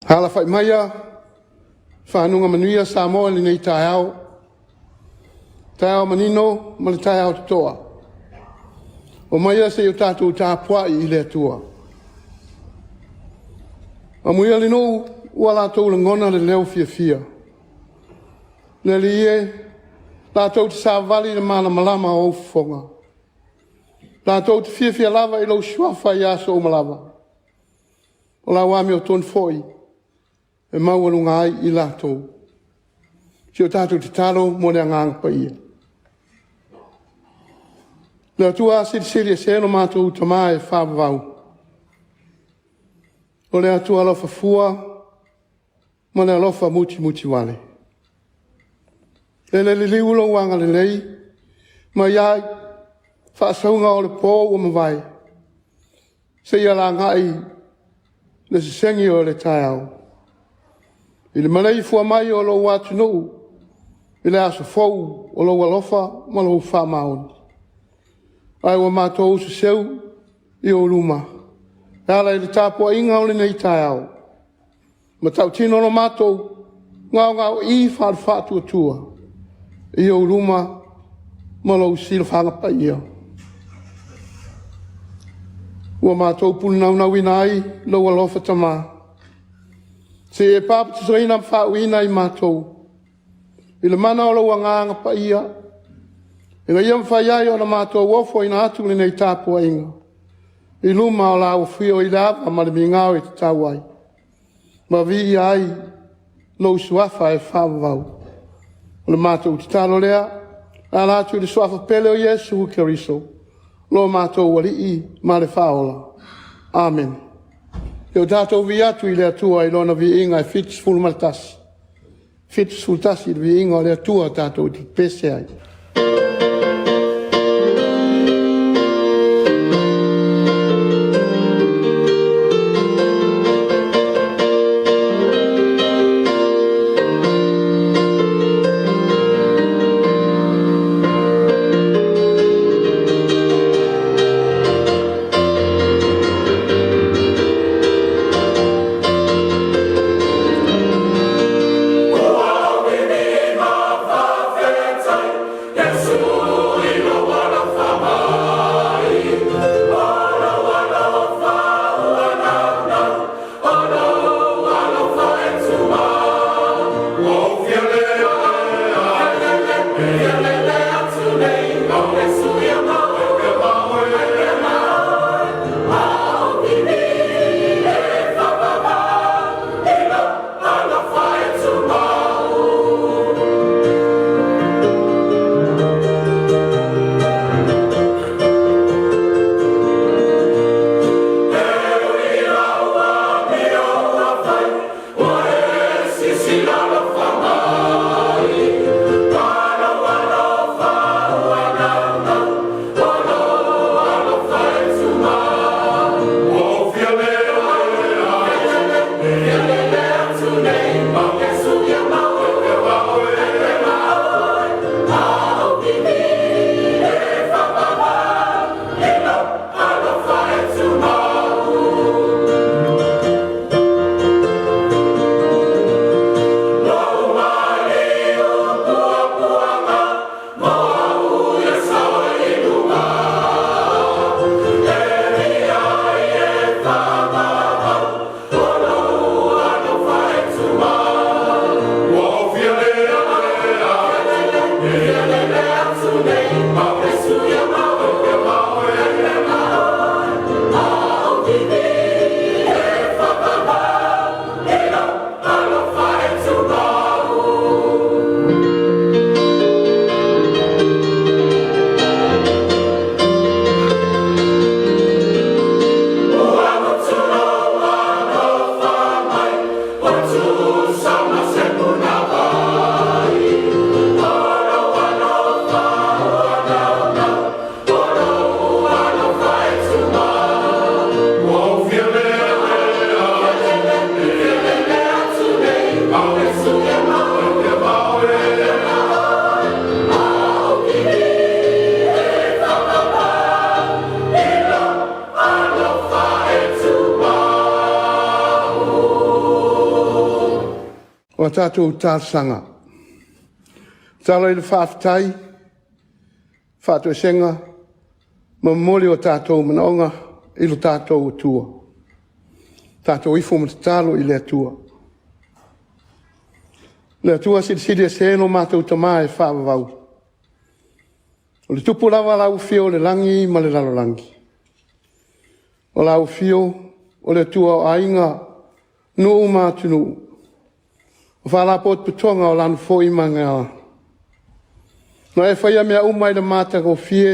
Hala fai maia, whanunga manuia Samoa ni nei Taeao. Taeao manino, ma le Taeao toa. O maia se o tātou Tapua'iga i le atua. A muia le nou, ua lātou le ngona le leo fia. Le li e, lātou te sāvali le mana malama o ufonga. Lātou te fia lava i lau shuafa i aso o malava. O la wami o ton foi. E maualunga ai i lātou. Si o tātou te talo mo le angang pa ia. Le atua siri se no mātou tamā e whāpavau. O le atua alofa fua, mo le alofa muti wale. Le liulo wanga le lei, ma iai, whaasaunga o le pō o mawai. Se ia la ngai, le sengi o le Taeao. I le malei fua mai o lo watu nou, i le aso fau o lo walofa ma lo wha maoni. Ai wa mātou se seu i o luma. E ala i le Tapua'iga o le nei Taeao. Ma tau tino lo mātou, ngau i whātua tua. I o luma ma lo sila whangapa ia. Ua mātou pulu nau ina ai, lo walofa tamā. Se e pāpa te soina whauina i mātou. I le mana o lo wanganga pa ia. I le iam whaiai o na mātou wofo ina atu le nei Tapua'iga. I luma o la wafio i lava ma le mingau e te tauai. Ma vi ai lo suafa e whawau. O le mātou te talo lea. A la atu i le suafa pele o Yesu Keriso. Lo mātou wali i ma le whaola. Amen. Yo tātou vi atu i le atua i lona vi inga e fitis fulmaltasi. Fitis fultasi i vi inga o le atua tātou ti pese ai. Yes, O tātou tāsanga. Talo i le whaafitai, whātua senga, ma mori o tātou manaonga i lo tātou tua. Tātou ifo ma talo i le atua. Le atua siri e seno mātou tamā e whaavavau. O le tupu lava lau fio le langi ma le lalo langi. O lau fio o le atua o ainga nuu mātunu. O whala pot putonga o lanu fo i manga. No e whaia mea umai le mata ko fie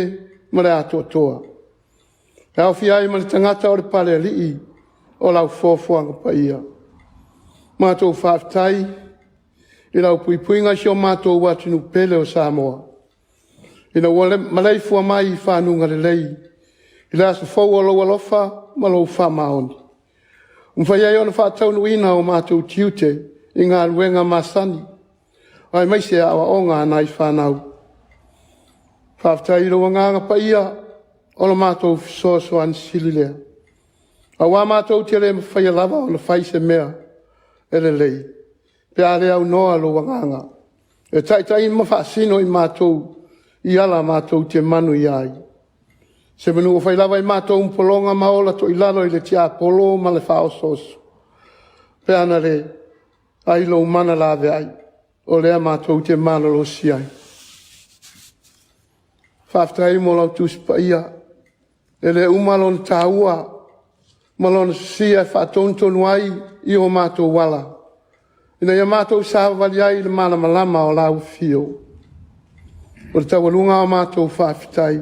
ma le ato toa. E au fia i ma le tangata o le pale alii o lau fōfuanga pa ia. Mātou whaafitai i lau puipuinga si o mātou watinu pele o Samoa. Ina wale malei fua mai i whanunga le lei. I le aso fau o loa lofa ma lou whamaoni. Mwhaia i ona whaataunu ina o mātou tiute i ngā ruenga masani. Ai mai se awa o ngā nai whanau. Whaftai roa nganga pa ia, o lo mātou fisosoan sililea. A wā mātou te le mwhai lava o le whai se mea, e le lei. Pe a rea unoa lo nganga. E taitai ma whaasino i mātou, i ala mātou te manu i ai. Se menu o whai lava i mātou mpolonga maola to i lalo i le tia polo ma le whaososo. Pe ana le, ai lo mana lawe ai, o lea mātou te mālolo si ai. Whaftai mo lau tuspa ia, e le umalon tāua, malon si ai whaatontonu ai i o mātou wala. Ina ia mātou sāwali ai le mana malama o lau fio. O le tawalunga o mātou whaftai.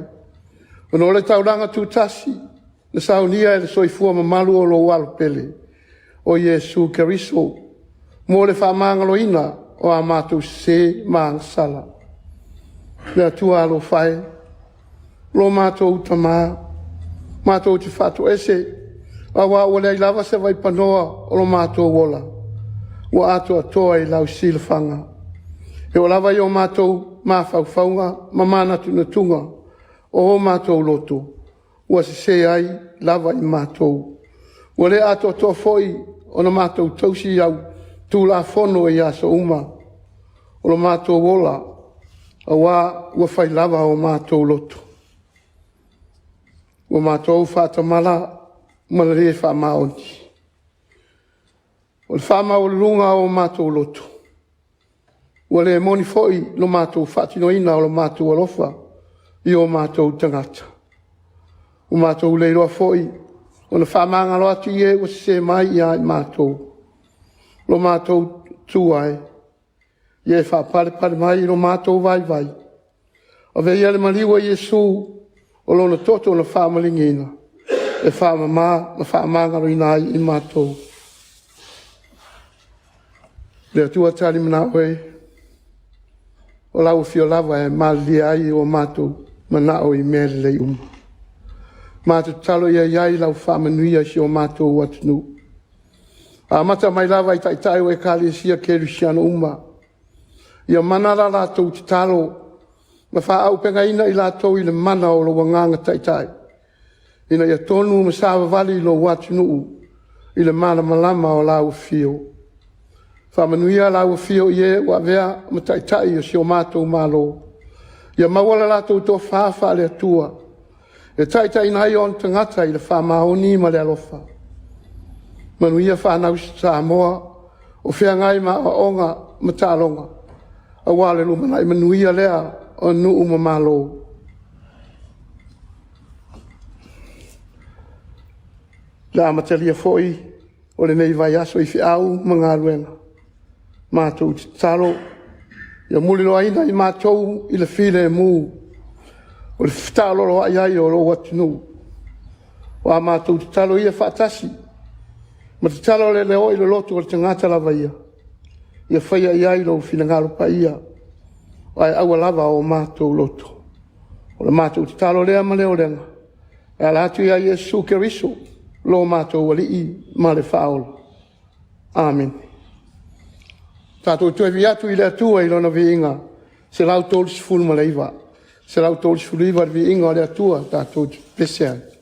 O no le tauranga tūtasi, na saunia e le soifua mamalu o lo walo pele, o Yesu Keriso, mo le whamangalo ina o a mātou se maang sala. Lea tua alo whae, lo mātou tamā, mātou te whātou ese, a wā o lei lava se vai panoa o lo mātou wola, wa ato atoa i lau silwhanga. E o lava i o mātou mawhauwhaunga, mamana tuna tunga, o mātou loto, ua se ai lava i mātou. Ua le ato atoa foi, o na mātou tausi au, tu la fono e aso uma, o lo mātou wola, a wā ua whai lava o mātou loto. Ua mātou whātamala, malare whamaoni. O le whamau lunga o mātou loto. Ua le moni foi lo mātou whātinoina o lo mātou alofa, i o mātou tangata. O mātou leiroa foi, o na whamanga loa tu ie, o se mai i ai mātou. Lo mātou tuai, ie whapare mai lo mātou vai. A vei ale maliwa Yesu, o lona toto na whamalingina, e whamama, na whamangaro inai i mātou. Lea tua tari mana oe, o lau fio lava e mali ai o mātou, mana o i mele lei uma. Mātou talo ia iai lau whamanuia si o mātou watinu. A mata mai lava i taitai o e kali sia kerusiano uma. Ia manara lātou te talo, ma wha au penga ina i lātou i le mana o lo wanganga taitai. Ina ia tonu ma sawa vali lo watinu i le mana malama o lau fio. Wha manuia lau fio ie wa vea ma taitai o si o mātou malo. Ia mawala lātou tō whaafa le atua. E taitai nai on tangata i le wha maoni ma le alofa. Manuia whanau Samoa, o whea ngai ma o onga ma tālonga. A wale lumana i manuia lea o nuu ma malo. La matalia foi, o le nei vai aso i whiau ma ngā ruenga. Mātou te talo, ia muli loa ina i mātou i le while e mū. O le whitalo loa i ai o lo watinu. O a mātou te talo ia whaatasi. Ma te talo le leo i lo lotu o le tangata lava ia. Ia whaia ia i lo finangalo pa ia. Ai awa lava o mātou lotu. O le mātou te talo lea ma leo lenga. E ala atu ia Iesu Keriso. Lo mātou wali i ma le whaola. Amen. Tātou tue vi atu i le atua i lona vi inga. Se lau tōlu sifuru ma leiva. Se lau tōlu sifuru iwa vi inga o le atua. Tātou pesean.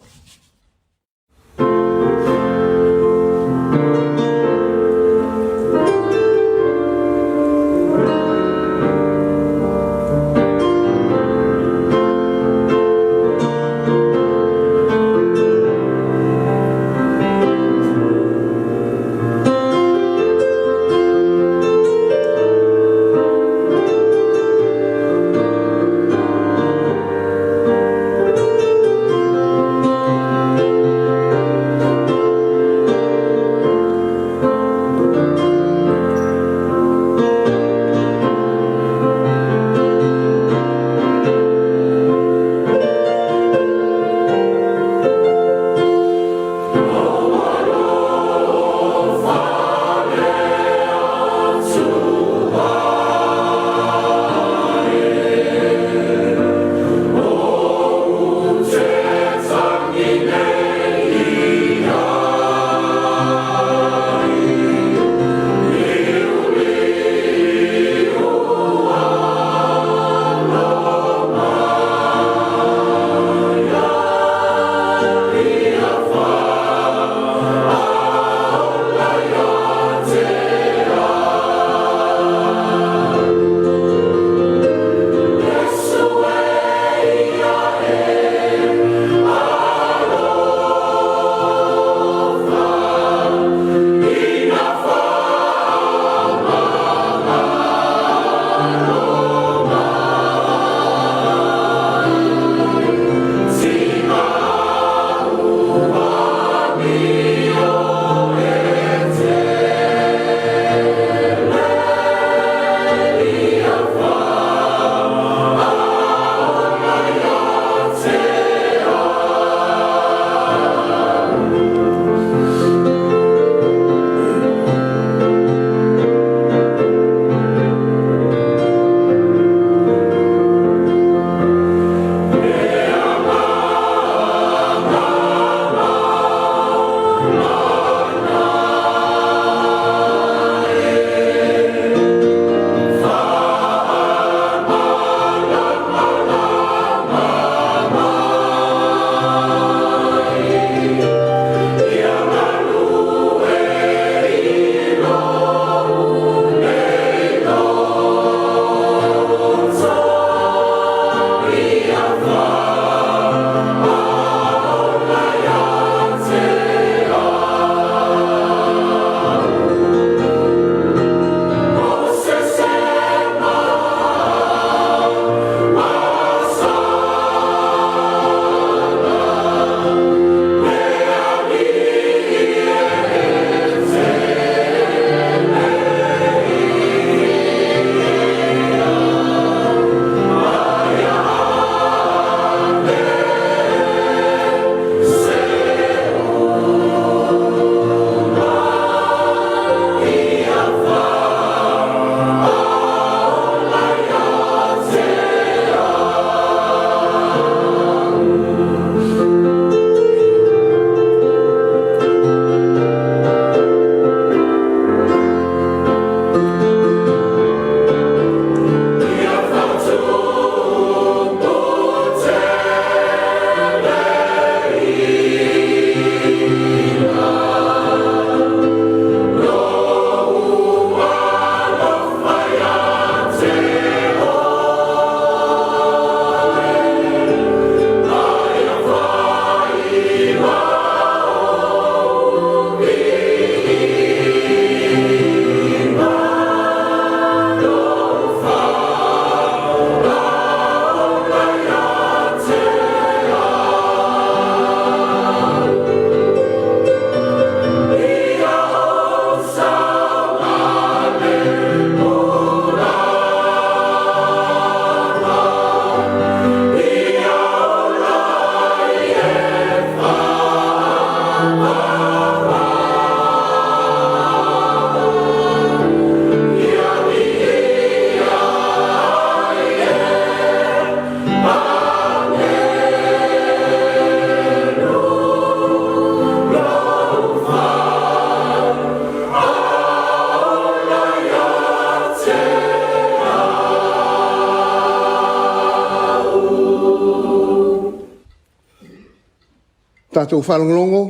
tātou whalongongo,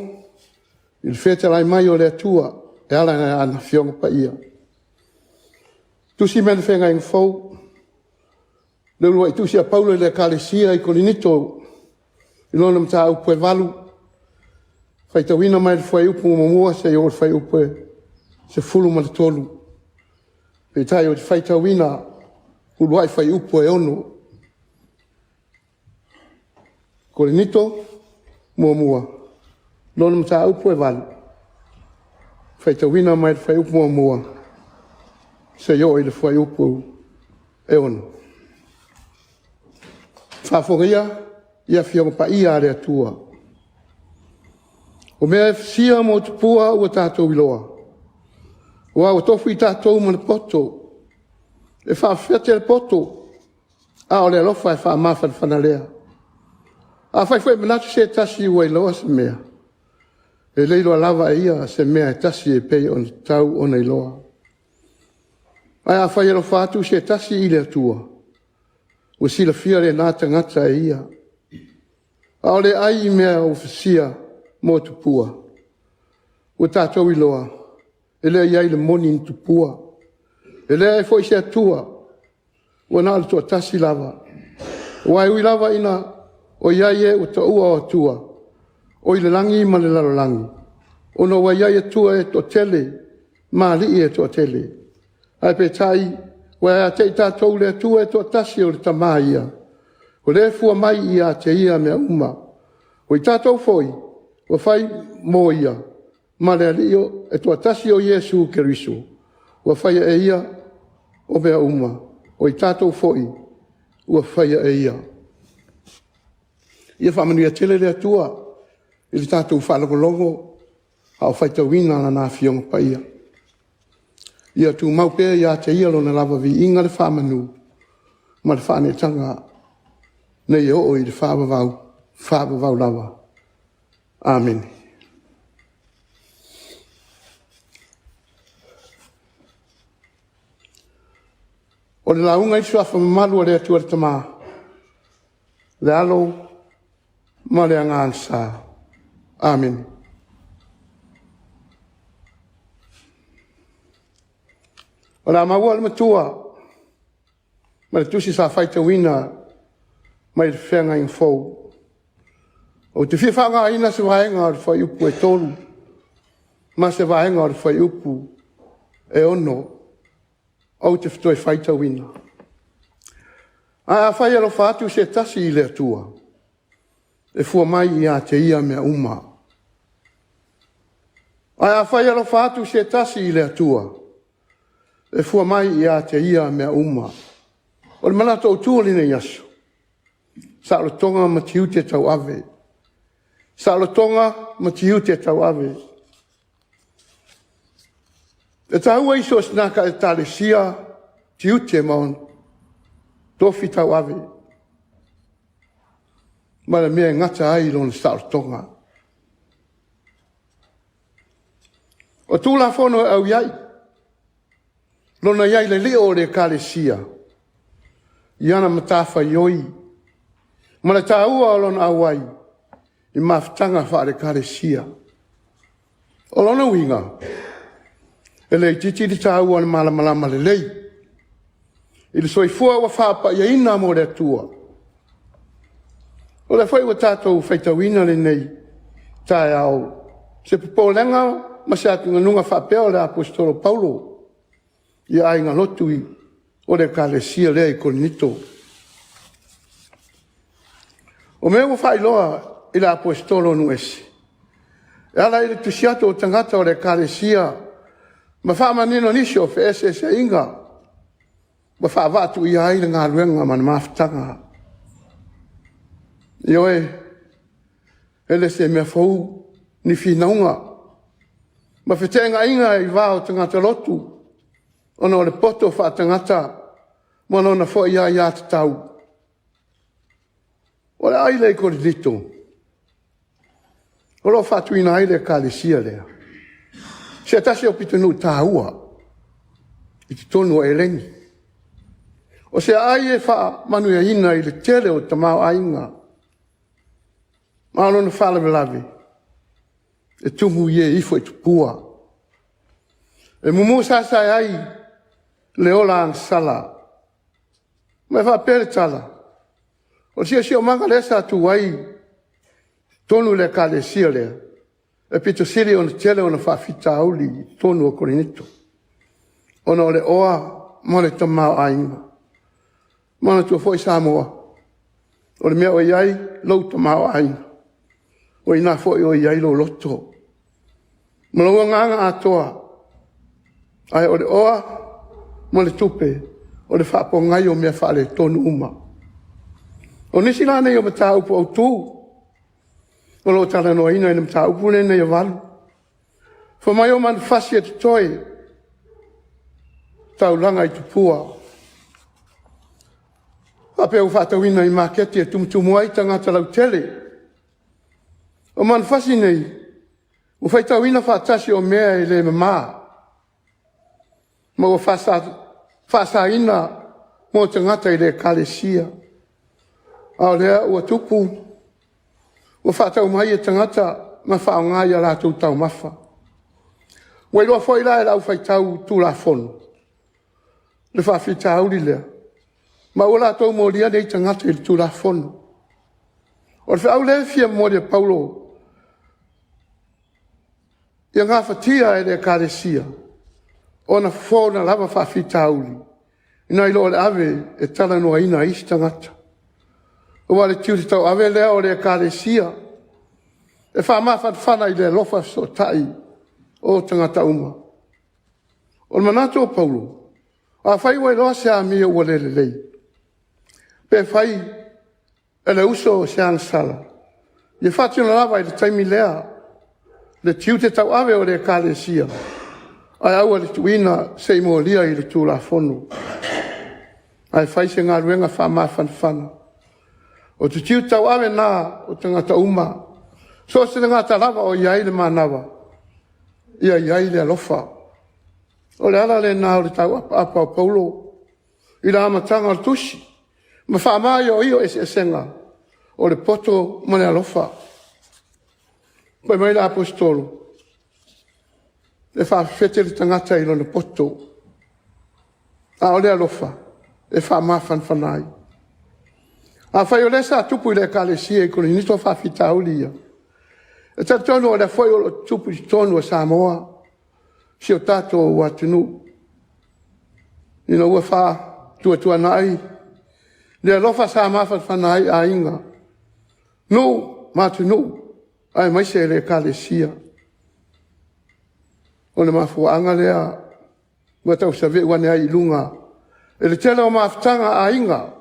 i le whetalai mai o le atua, e ala na ana whionga pa ia. Tusi mena whenga inga whau, le urua i tusi a Paulo le kalesia i kolinito, i lona mta upu e walu, whaitawina mai le whai upu mamua se i o le whai upu e se fulu ma le tolu. Pe tai o te whaitawina, uluai whai upu e ono. Kolinito, mua. Lona mta upu e walu. Whaitawina mai le whai upu mamua. Se i o i le whai upu e ono. Whafongia, ia whionga pa ia are atua. O mea sia mo te pua ua tātou iloa. Ua o tofu i tātou ma le poto. E whawhete le poto. A o le alofa e whaamafa le whanalea. A whai manatu se tasi ua iloa se mea. E leilo lava e ia se mea e tasi e pei on tau o nei loa. Ai a whai alofa atu se tasi i le atua. Ua sila fia le nata ngata e ia. A o le ai mea o fisia mo tupua. Ua tātou iloa. E lea iai le moni in tupua. E lea e foi se atua. Ua nā le tua tasi lava. Ua e ui lava ina o iai e o ta ua o atua. O i le langi ma le lalo langi. O no wa iai atua e to tele. Ma li e to tele. Ai pe tai. Ua e a te i tātou le atua e to tasi o le tamā ia. O le fua mai ia te ia mea uma. O i tātou foi. Ua fai mo ia. Ma le alio e to tasi o Yesu Keriso. Ua fai e ia o mea uma. O i tātou foi. Ua fai e ia. Ia whamanu ia tele le atua. Ili tātou whalongolongo. Hau whaitawina na nā whionga pa ia. Ia tu maupea ia te ia lona lava vi inga le whamanu. Ma le whane tanga. Nei o i le whabavau lava. Amen. O le launga i suafa mamalu a le atua le tamā. Le alo ma le angansa. Amen. O la maua le matua. Ma le tusi sa whaitawina mai le whenga in fau. O te whiwhanga ina se waenga o le whai upu e tolu. Ma se waenga o le whai upu e ono. O te whitoi whaitawina. A whai alo whātu se tasi i le atua. E fua mai i a te ia mea uma. A whai alo whātu se tasi i le atua. E fua mai i a te ia mea uma. O le manata o tuolina i aso. Sa alo tonga ma tiu te tau ave. Sa alo tonga ma tiu te tau ave. E tahua iso snaka e tale sia tiu te maon. Tofi tau ave. Ma le mea ngata ai lona sa alo tonga. O tūla fono au iai. Lona iai le leo le kale sia. Iana matafa ioi. Ma le tāua o lona awai. I mafutanga wha le kare sia. O lona winga. E lei titi di tāua le malamalama le lei. I le soifua wa whapa ia ina mo le atua. O le whai wa tātou whaitawina le nei. Taeao. Se popolenga ma se atu nganunga whapea o le apostolo Paulo. Ia ainga lotui o le kare sia lea i kolinito. O mea wa whailoa i la apostolo nuesi. E ala i le tusiato o tangata o le kalesia. Ma whaamanino nisi o FS e inga. Ma whaavatu i aile ngā ruenga ma na mawhitanga. Ioe, ele se mea fau ni whinaunga. Ma whetenga inga i wā o tangata lotu. Ona o le poto wha tangata. Ma nona fo i ai ata tau. O le aile i kore dito. O lo fatu ina aile kalesia lea. Se atase o pitonu tāua. I te tonu e lengi. O se ai e wha manuia ina i le tele o tamau ainga. Ma alona whalewe lawe. e tumu ie ifo e tupua. E mumu sasa ai le ola ang sala. Me fa pere tala. O si o manga le sa tu ai tonu le kale sia le. E pito siri on tele on fa fita auli tonu o korinito. Ono le oa mo le tamau ainga. Mana tu foi Samoa. O le mea o iai lau tamau ainga. O ina foi o iai lo loto. Malonga nganga atoa. Ai o le oa mo le tupe. O le whaapo ngai o mea whaale tonu uma. O nisi la nei o mata upu au tū. O lo tala noa ina ina mata upu nei o walu. Fa mai o man fasi e toi. Tau langa i tupua. Ape au whaatawina i maketi e tumutumu ai tangata lau tele. O man fasi nei. O whaitawina whaatasi o mea e le mama. Ma o whasa ina mo tangata i le kalesia. Ao lea ua tupu. Ua whaatau mai e tangata ma whao ngai a lātou tau mafa. Wai loa fwoi la e lau whaitau tū la fono. Le whawhita auri lea. Ma ua lātou mo lia nei tangata i le tū la fono. O le whaau lea fia mo le Paulo. Ia ngā whatia e le kalesia. Ona fona lava whawhita auri. Ina ilo le ave e tala noa ina isi tangata. O wale tiuri tau ave lea o le kalesia. E wha whana i le lofa so tai o tangata uma. O le manato o Paulo. A whai wai loa se a mia ua lele lei. Pe whai e le uso o se angsala. Ia whatuna lava i le taimi lea. Le tiute tau ave o le kalesia. Ai aua le tuina se i molia i le tūla fono. Ai whai se ngā ruenga whana. O te tiu tau ave nā o tangata uma. So se ngata lava o iai le manawa. Ia iai le alofa. O le ala le nā o le tau apa o Paulo. I la amatanga o tusi. Ma whaamai o io ese esenga. O le poto mo le alofa. Pai mai la apostolo. E whaafete le tangata i lona poto. A o le alofa. E whaamafan whanai. A whai o le sa tupu i le kalesia i kone nito whaafita aulia. E tatonu o le whai o tupu i tonu o Samoa. Si o tato o watinu. Ina ua wha tua nai. Le alofa sa mafan whanai a inga. No, matunu. Ai mai se le kalesia. O le mafuanga lea. Ua tau sa ve wane ai lunga. E le tela o maftanga a inga.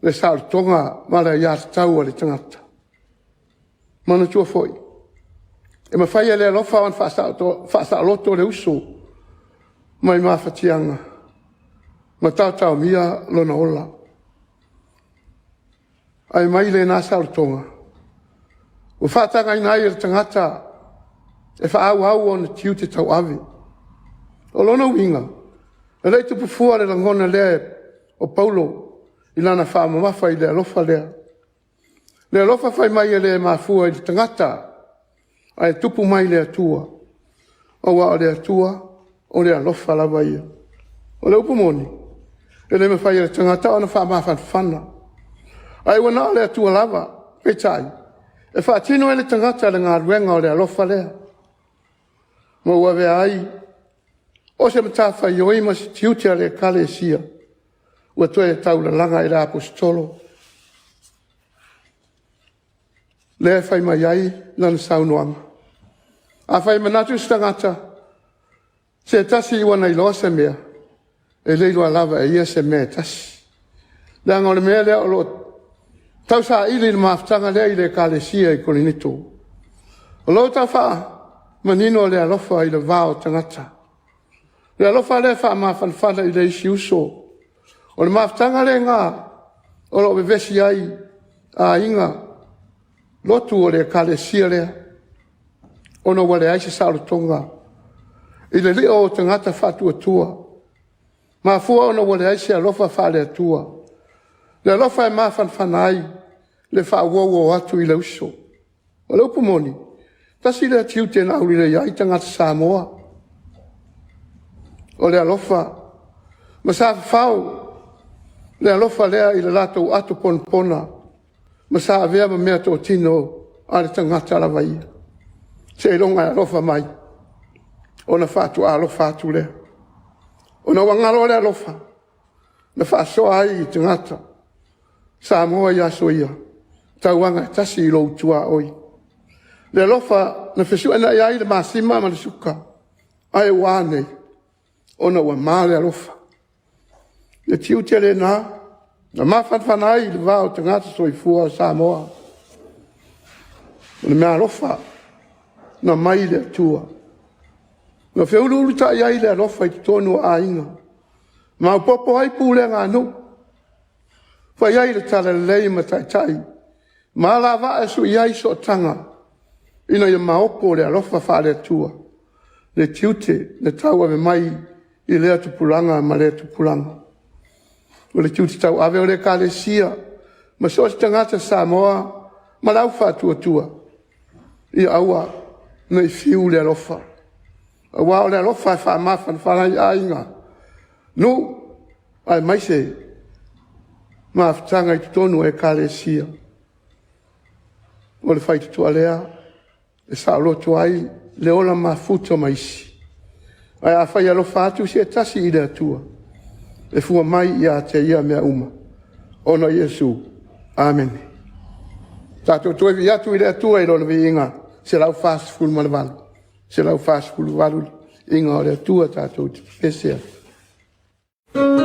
Le sal tonga mara ia tau le tangata. Mana tua foi. E ma fai le alofa wan fasa loto le uso. Mai mafatianga. Ma tau mia lona ola. Ai mai le na sal tonga. O whatanga ina i le tangata. E wha au on tiu te tau ave. O lona winga. E rei tupu fua le langona lea o Paulo. I lana wha mamafa i le alofa lea. Le alofa whai mai e le mafua i le tangata. Ai tupu mai le atua. O wa o le atua. O le alofa lava ia. O le upumoni. E le mawhai e le tangata o na wha mafan whana. Ai wana o le atua lava. Petai. E wha tino e le tangata le ngā ruenga o le alofa lea. Ma ua vea ai. O se matafa i oima si tiutia le kalesia. Ua toe e tau la langa i la apostolo. Lea whai mai ai lana saunoanga. A whai manatu stangata. Se tasi i wana i loa se mea. E leilua lava e ia se mea tasi. Lea ngore mea lea o lo tau sa ili na maftanga lea i le kalesia i kolinito. O lo tau wha manino lea lofa i le vao tangata. Lea lofa lea wha mawhanwhana i le isi uso. O le maftanga le ngā, o lo bevesi ai, a inga, lotu o le kalesia lea, o no wale aise saolo tonga, i le leo o tangata whatua tua, ma fua o no wale aise a lofa whale atua, le lofa e mawhanwhana ai, le wha uowo atu i le uso, o le upumoni, Tasi le tiu te na uri le iai tangata Samoa. O le alofa. Ma sa fau. Le alofa lea i le lato atu pona. Ma sa avea ma mea tō tino a le tangata la vai. Se longa alofa mai. O na fatu alofa atu lea. O na wangaro le alofa. Na whaasoa ai i tangata. Samoa ia soia. Tauanga tasi i lou tua oi. Le alofa na whesua na iai le masima ma le suka. Ai wānei. Ona ua mā le alofa. Le tiu te le nā. Na mawhanwhanai le wāo tangata soifua o Samoa. Na mea alofa. Na mai le tua. Na whiaururu ta iai le alofa i tonu a inga. Ma upopo ai pūle ngā nu. Whai ai le tala lei ma tai tai. Ma la wa e su iai so tanga. Ina ia maopo le alofa wha le tua. Le tiute, le taua me mai i lea tupulanga ma lea tupulanga. O le tiute tau ave o le ka le sia. Ma so si tangata Samoa, ma lau wha tua tua. I aua, nei fiu le alofa. Awa o le alofa e wha mawhan whanai a inga. No, ai mai se, ma aftanga i tonu e ka le sia. O le whai tutua lea, e sa loto ai, le ola ma futo maisi. Ai a whai alofa atu si e tasi i le atua. E fua mai ia te ia mea uma. Ona Yesu. Amen. Tato toi vi atu i le atua i lona vi inga. Se lau fast full malaval. Se lau fast full valul. Inga o le atua tato te pesea. Yes,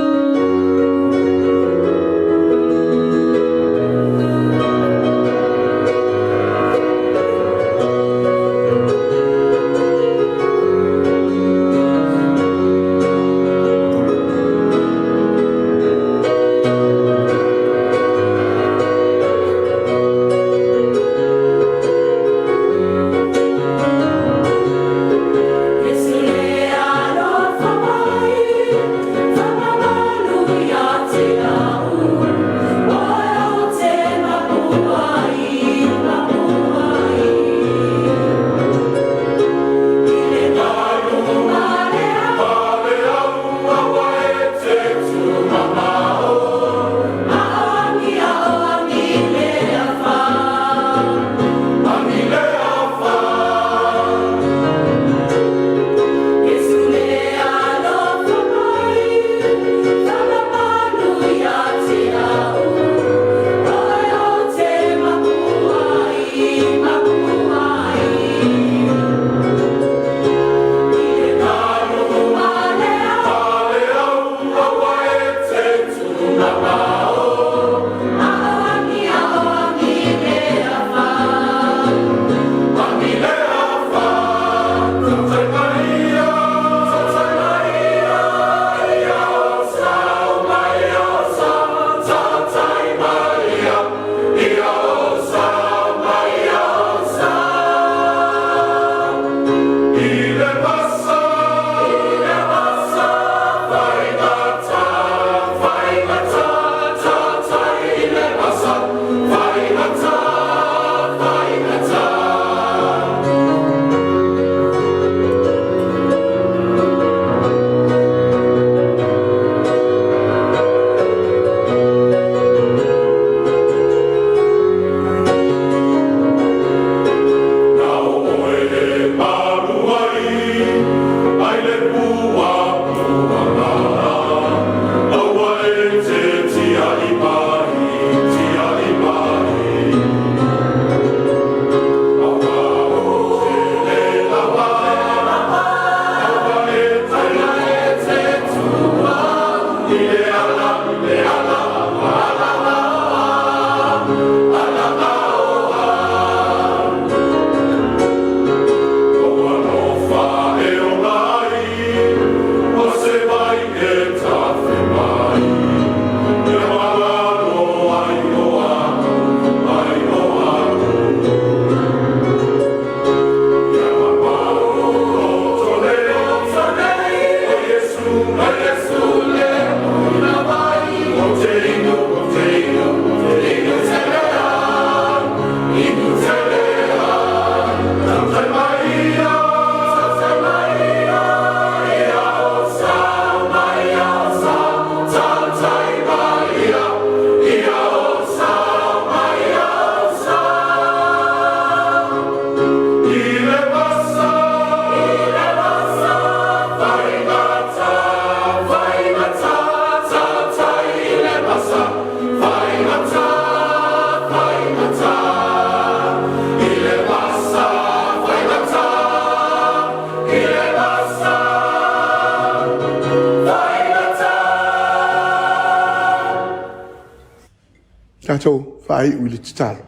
Tātou whai ui le titalo.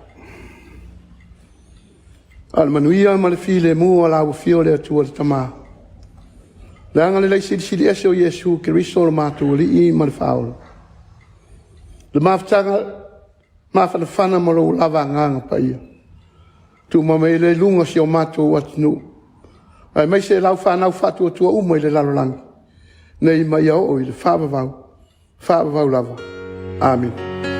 Al manuia ma le file mua la u fio le atua le tamā. Le anga le leisi sili ese o Yesu Keriso le mātou li I ma le whaola. Le mawhtanga mawhanawhana ma lo lava nganga pa ia. Tu ma mei le lunga si o mātou atinu. Ai mai se lau whanau whatu atua umo I le lalolangi. Nei mai au o I le whaavavau lava. Amen.